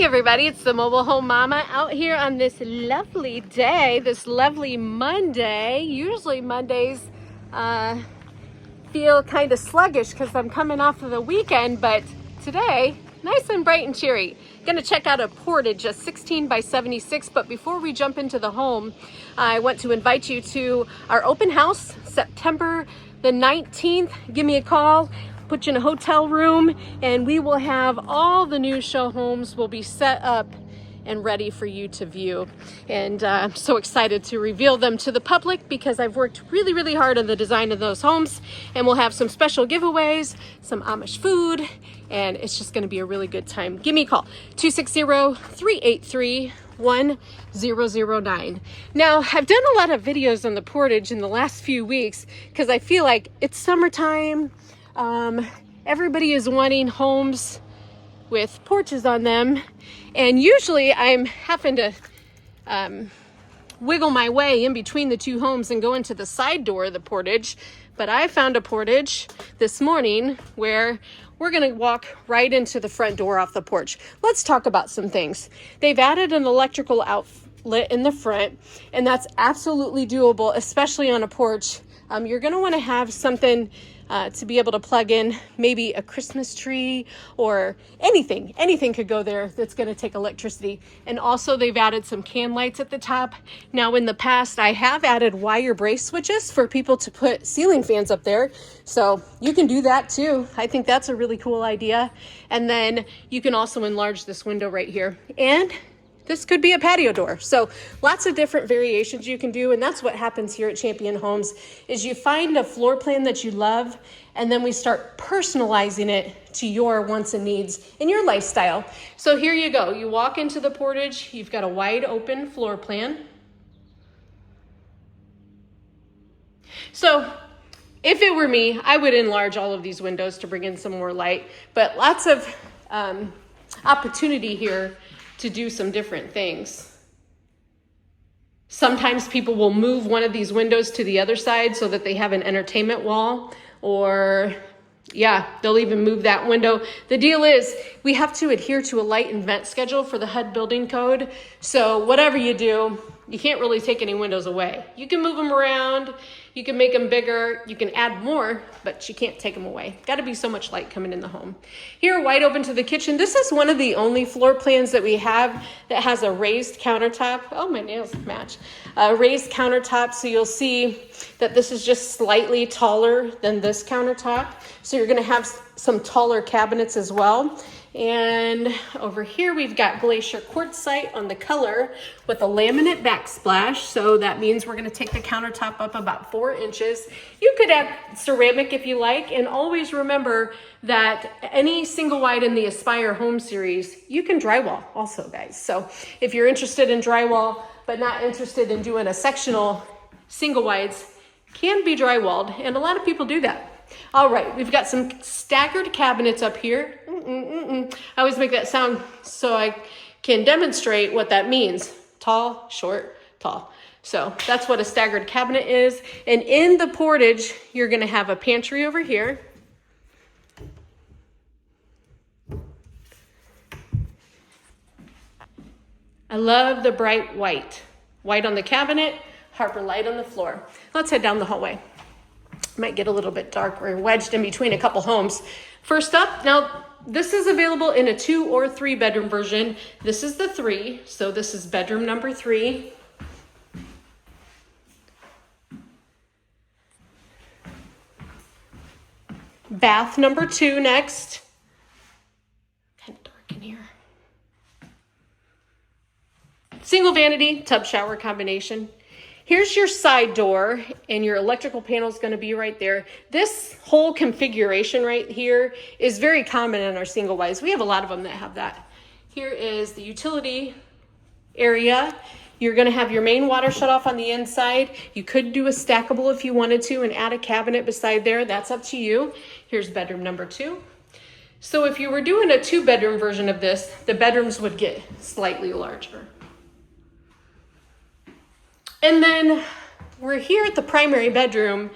Hey everybody, it's the Mobile Home Mama out here on this lovely day, this lovely Monday. Usually Mondays feel kind of sluggish because I'm coming off of the weekend, but today, nice and bright and cheery. Gonna check out a Portage, a 16 by 76, but before we jump into the home, I want to invite you to our open house, September the 19th. Give me a call. Put you in a hotel room and we will have all the new show homes will be set up and ready for you to view. And I'm so excited to reveal them to the public because I've worked really, really hard on the design of those homes, and we'll have some special giveaways, some Amish food, and it's just gonna be a really good time. Give me a call, 260-383-1009. Now, I've done a lot of videos on the Portage in the last few weeks because I feel like it's summertime. Everybody is wanting homes with porches on them, and usually I'm having to wiggle my way in between the two homes and go into the side door of the Portage. But I found a Portage this morning where we're gonna walk right into the front door off the porch. Let's talk about some things. They've added an electrical outlet in the front, and that's absolutely doable, especially on a porch. You're gonna wanna have something to be able to plug in, maybe a Christmas tree or anything. Anything could go there that's going to take electricity. And also they've added some can lights at the top. Now in the past, I have added wire brace switches for people to put ceiling fans up there. So you can do that too. I think that's a really cool idea. And then you can also enlarge this window right here. And this could be a patio door. So lots of different variations you can do. And that's what happens here at Champion Homes is you find a floor plan that you love, and then we start personalizing it to your wants and needs in your lifestyle. So here you go. You walk into the Portage, you've got a wide open floor plan. So if it were me, I would enlarge all of these windows to bring in some more light, but lots of opportunity here to do some different things. Sometimes people will move one of these windows to the other side so that they have an entertainment wall, or yeah, they'll even move that window. The deal is we have to adhere to a light and vent schedule for the HUD building code. So whatever you do, you can't really take any windows away. You can move them around, you can make them bigger, you can add more, but you can't take them away. Got to be so much light coming in the home. Here, wide open to the kitchen. This is one of the only floor plans that we have that has a raised countertop. Oh, my nails match. A raised countertop, so you'll see that this is just slightly taller than this countertop. So you're going to have some taller cabinets as well. And over here we've got glacier quartzite on the color with a laminate backsplash. So that means we're going to take the countertop up about 4 inches. You could add ceramic if you like, and always remember that any single wide in the Aspire Home series, you can drywall also, guys. So if you're interested in drywall but not interested in doing a sectional single wides, can be drywalled, and a lot of people do that. All right, we've got some staggered cabinets up here. I always make that sound so I can demonstrate what that means. Tall, short, tall. So that's what a staggered cabinet is. And in the Portage, you're gonna have a pantry over here. I love the bright white. White on the cabinet, Harper light on the floor. Let's head down the hallway. Might get a little bit dark. We're wedged in between a couple homes. First up, now this is available in a 2 or 3 bedroom version. This is the 3, so this is bedroom number 3. Bath number 2 next. Kind of dark in here. Single vanity, tub shower combination. Here's your side door, and your electrical panel is going to be right there. This whole configuration right here is very common in our single wides. We have a lot of them that have that. Here is the utility area. You're going to have your main water shut off on the inside. You could do a stackable if you wanted to and add a cabinet beside there. That's up to you. Here's bedroom number 2. So if you were doing a 2-bedroom version of this, the bedrooms would get slightly larger. And then we're here at the primary bedroom.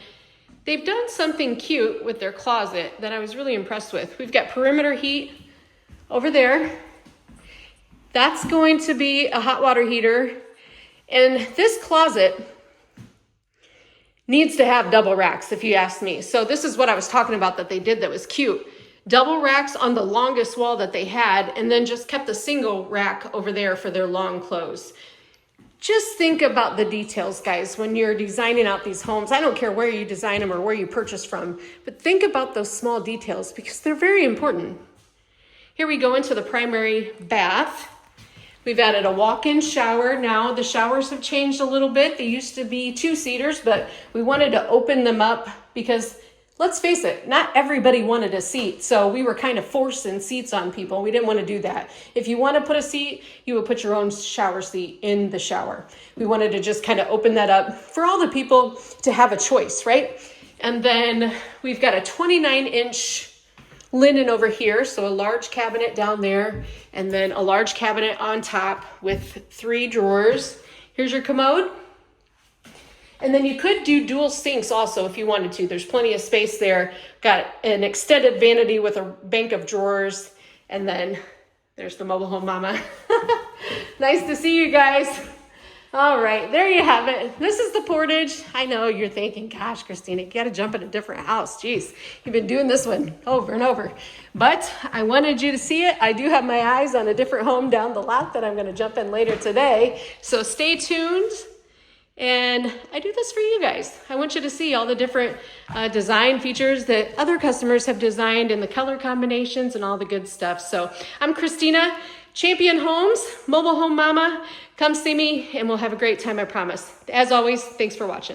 They've done something cute with their closet that I was really impressed with. We've got perimeter heat over there. That's going to be a hot water heater. And this closet needs to have double racks, if you ask me. So this is what I was talking about that they did that was cute. Double racks on the longest wall that they had, and then just kept a single rack over there for their long clothes. Just think about the details, guys, when you're designing out these homes. I don't care where you design them or where you purchase from, but think about those small details because they're very important. Here we go into the primary bath. We've added a walk-in shower. Now the showers have changed a little bit. They used to be 2-seaters, but we wanted to open them up because let's face it, not everybody wanted a seat. So we were kind of forcing seats on people. We didn't want to do that. If you want to put a seat, you would put your own shower seat in the shower. We wanted to just kind of open that up for all the people to have a choice, right? And then we've got a 29-inch linen over here, so a large cabinet down there, and then a large cabinet on top with 3 drawers. Here's your commode. And then you could do dual sinks also if you wanted to. There's plenty of space there. Got an extended vanity with a bank of drawers, and then there's the mobile home mama. Nice to see you guys. All right, there you have it. This is the Portage. I know you're thinking, gosh, Christina, you got to jump in a different house. Jeez, you've been doing this one over and over. But I wanted you to see it. I do have my eyes on a different home down the lot that I'm going to jump in later today. So stay tuned. And I do this for you guys. I want you to see all the different design features that other customers have designed and the color combinations and all the good stuff. So I'm Christina, Champion Homes, Mobile Home Mama. Come see me and we'll have a great time, I promise. As always, thanks for watching.